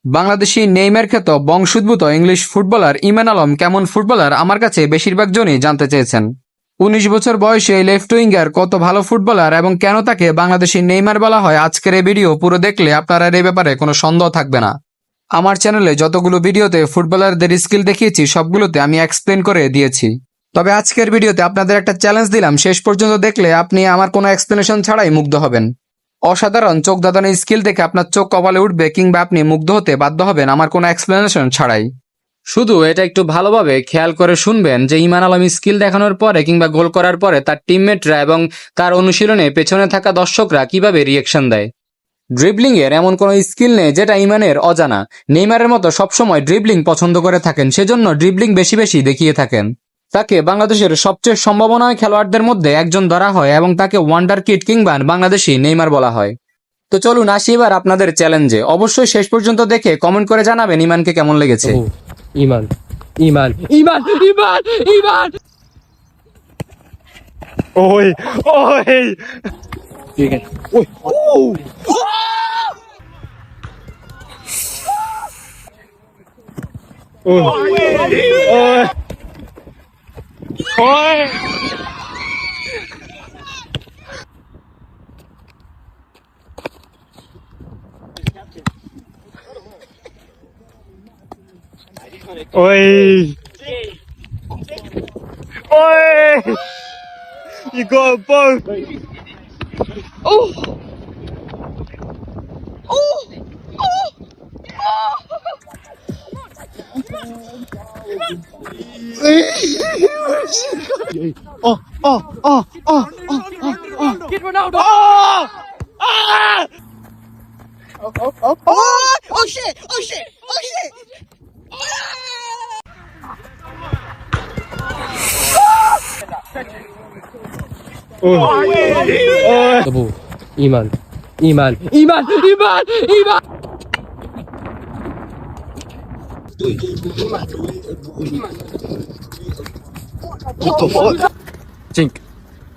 Bangladeshi Neymar খ্যাত বংশোদ্ভূত English footballer ইমান আলম কেমন ফুটবলার আমার কাছে বেশিরভাগ জনই জানতে চেয়েছেন। ১৯ বছর বয়সে এই লেফট উইঙ্গার কত ভালো ফুটবলার এবং কেন তাকে বাংলাদেশি নেইমার বলা হয়, আজকের এই ভিডিও পুরো দেখলে আপনার এই ব্যাপারে কোনো সন্দেহ থাকবে না। আমার চ্যানেলে যতগুলো ভিডিওতে ফুটবলারদের স্কিল দেখিয়েছি সবগুলোতে আমি এক্সপ্লেন করে দিয়েছি। তবে আজকের ভিডিওতে আপনাদের একটা চ্যালেঞ্জ দিলাম, শেষ পর্যন্ত দেখলে আপনি আমার কোনো এক্সপ্লেনেশন ছাড়াই মুগ্ধ হবেন। অসাধারণ চোখ ধাঁধানো স্কিল দেখে আপনার চোখ কপালে উঠবে কিংবা আপনি মুগ্ধ হতে বাধ্য হবেন আমার কোনো এক্সপ্লেনেশন ছাড়াই। শুধু এটা একটু ভালোভাবে খেয়াল করে শুনবেন যে ইমান আলম স্কিল দেখানোর পরে কিংবা গোল করার পরে তার টিমমেটরা এবং তার অনুশীলনে পেছনে থাকা দর্শকরা কিভাবে রিয়েকশন দেয়। ড্রিবলিং এর এমন কোনো স্কিল নেই যেটা ইমানের অজানা। নেইমারের মতো সবসময় ড্রিবলিং পছন্দ করে থাকেন, সেজন্য ড্রিবলিং বেশি বেশি দেখিয়ে থাকেন। তাকে বাংলাদেশের সবচেয়ে সম্ভাবনায় খেলোয়াড়দের মধ্যে একজন ধরা হয় এবং তাকে ওয়ান্ডার কিড কিংবা বাংলাদেশি নেইমার বলা হয়। তো চলুন আসি এবার আপনাদের চ্যালেঞ্জে। অবশ্যই শেষ পর্যন্ত দেখে কমেন্ট করে জানাবেন ইমানকে কেমন লেগেছে। ইমান ইমান ইমান ইমান ইমান ওই ওই ঠিক আছে ওই ওই ওই ওই you got both. Get Ronaldo Oh shit! Oh shit! Oh shit! তবু ইমান ইমান ইমান ইমান ইমান What the fuck? চিঙ্ক